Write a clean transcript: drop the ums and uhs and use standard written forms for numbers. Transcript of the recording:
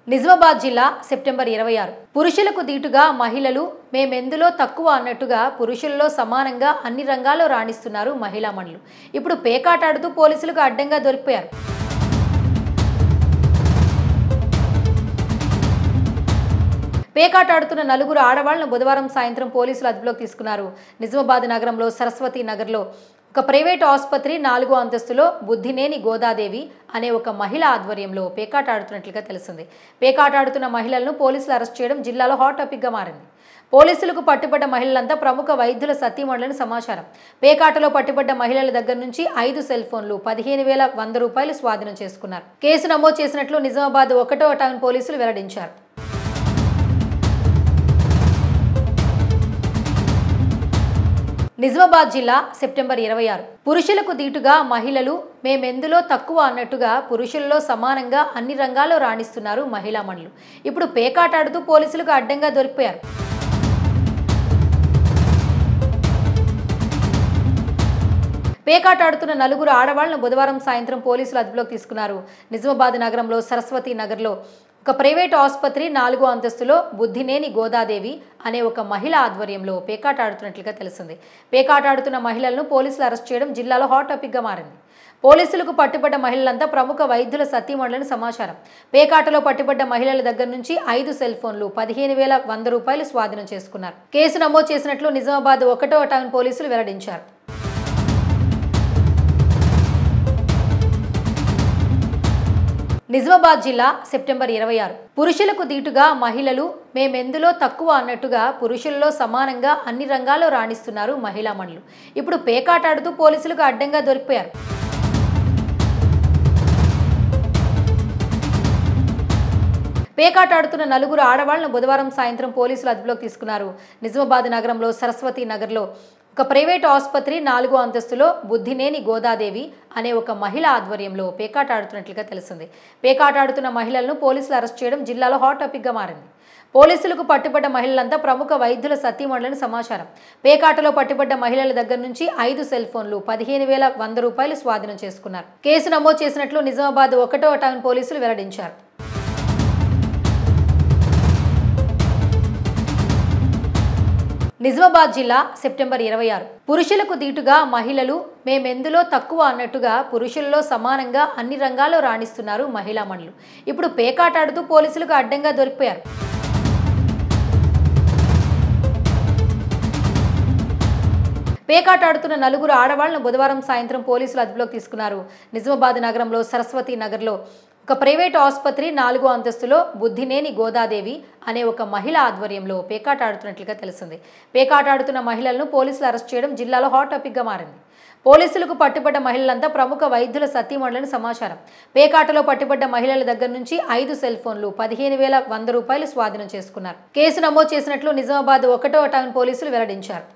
నిజామాబాద్ జిల్లా సెప్టెంబర్ 26 పురుషులకు దీటుగా మహిళలు మేమెందులో తక్కువ అన్నట్టుగా పురుషుల్లో సమానంగా అన్ని రంగాల్లో రాణిస్తున్నారు మహిళా మణులు. ఇప్పుడు పేకాటాడుతూ పోలీసులకు అడ్డంగా దొరికిపోయారు. పేకాటాడుతున్న నలుగురు ఆడవాళ్లను బుధవారం సాయంత్రం పోలీసులు అదుపులోకి తీసుకున్నారు. నిజామాబాద్ నగరంలో సరస్వతి నగర్లో ఒక ప్రైవేటు ఆసుపత్రి 4వ అంతస్తులో బుద్ధినేని గోదాదేవి అనే ఒక మహిళ ఆధ్వర్యంలో పేకాటాడుతున్నట్లుగా తెలిసింది. పేకాటాడుతున్న మహిళలను పోలీసులు అరెస్ట్ చేయడం జిల్లాలో హాట్ టాపిక్గా మారింది. పోలీసులకు పట్టుబడ్డ మహిళలంతా ప్రముఖ వైద్యుల సతీమణులని సమాచారం. పేకాటలో పట్టుబడ్డ మహిళల దగ్గర నుంచి 5 సెల్ ఫోన్లు, 15,100 రూపాయలు స్వాధీనం చేసుకున్నారు. కేసు నమోదు చేసినట్లు నిజామాబాద్ 1వ టౌన్ పోలీసులు వెల్లడించారు. నిజామాబాద్ జిల్లా సెప్టెంబర్ 26 పురుషులకు దీటుగా మహిళలు మేమెందులో తక్కువ అన్నట్టుగా పురుషుల్లో సమానంగా అన్ని రంగాల్లో రాణిస్తున్నారు మహిళా మణులు. ఇప్పుడు పేకాటాడుతూ పోలీసులకు అడ్డంగా దొరికిపోయారు. పేకాటాడుతున్న నలుగురు ఆడవాళ్లను బుధవారం సాయంత్రం పోలీసులు అదుపులోకి తీసుకున్నారు. నిజామాబాద్ నగరంలో సరస్వతి నగర్లో ఒక ప్రైవేటు ఆసుపత్రి 4వ అంతస్తులో బుద్ధినేని గోదాదేవి అనే ఒక మహిళ ఆధ్వర్యంలో పేకాటాడుతున్నట్లుగా తెలిసింది. పేకాటాడుతున్న మహిళలను పోలీసులు అరెస్ట్ చేయడం జిల్లాలో హాట్ టాపిక్గా మారింది. పోలీసులకు పట్టుబడ్డ మహిళలంతా ప్రముఖ వైద్యుల సతీమణులని సమాచారం. పేకాటలో పట్టుబడ్డ మహిళల దగ్గర నుంచి 5 సెల్ ఫోన్లు, 15,100 రూపాయలు స్వాధీనం చేసుకున్నారు. కేసు నమోదు చేసినట్లు నిజామాబాద్ 1వ టౌన్ పోలీసులు వెల్లడించారు. నిజామాబాద్ జిల్లా సెప్టెంబర్ 26 పురుషులకు దీటుగా మహిళలు మేమెందులో తక్కువ అన్నట్టుగా పురుషుల్లో సమానంగా అన్ని రంగాల్లో రాణిస్తున్నారు మహిళా మణులు. ఇప్పుడు పేకాటాడుతూ పోలీసులకు అడ్డంగా దొరికిపోయారు. పేకాటాడుతున్న నలుగురు ఆడవాళ్లను బుధవారం సాయంత్రం పోలీసులు అదుపులోకి తీసుకున్నారు. నిజామాబాద్ నగరంలో సరస్వతి నగర్లో ఒక ప్రైవేటు ఆసుపత్రి 4వ అంతస్తులో బుద్ధినేని గోదాదేవి అనే ఒక మహిళ ఆధ్వర్యంలో పేకాటాడుతున్నట్లుగా తెలిసింది. పేకాటాడుతున్న మహిళలను పోలీసులు అరెస్ట్ చేయడం జిల్లాలో హాట్ టాపిక్గా మారింది. పోలీసులకు పట్టుబడ్డ మహిళలంతా ప్రముఖ వైద్యుల సతీమణులని సమాచారం. పేకాటలో పట్టుబడ్డ మహిళల దగ్గర నుంచి 5 సెల్ ఫోన్లు, 15,100 రూపాయలు స్వాధీనం చేసుకున్నారు. కేసు నమోదు చేసినట్లు నిజామాబాద్ 1వ టౌన్ పోలీసులు వెల్లడించారు. నిజామాబాద్ జిల్లా సెప్టెంబర్ 26 పురుషులకు దీటుగా మహిళలు మేమెందులో తక్కువ అన్నట్టుగా పురుషుల్లో సమానంగా అన్ని రంగాల్లో రాణిస్తున్నారు మహిళా మణులు. ఇప్పుడు పేకాటాడుతూ పోలీసులకు అడ్డంగా దొరికిపోయారు. పేకాటాడుతున్న నలుగురు ఆడవాళ్లను బుధవారం సాయంత్రం పోలీసులు అదుపులోకి తీసుకున్నారు. నిజామాబాద్ నగరంలో సరస్వతి నగర్లో ఒక ప్రైవేటు ఆసుపత్రి 4వ అంతస్తులో బుద్ధినేని గోదాదేవి అనే ఒక మహిళ ఆధ్వర్యంలో పేకాటాడుతున్నట్లుగా తెలిసింది. పేకాటాడుతున్న మహిళలను పోలీసులు అరెస్ట్ చేయడం జిల్లాలో హాట్ టాపిక్గా మారింది. పోలీసులకు పట్టుబడ్డ మహిళలంతా ప్రముఖ వైద్యుల సతీమణులని సమాచారం. పేకాటలో పట్టుబడ్డ మహిళల దగ్గర నుంచి 5 సెల్ ఫోన్లు, 15,100 రూపాయలు స్వాధీనం చేసుకున్నారు. కేసు నమోదు చేసినట్లు నిజామాబాద్ 1వ టౌన్ పోలీసులు వెల్లడించారు.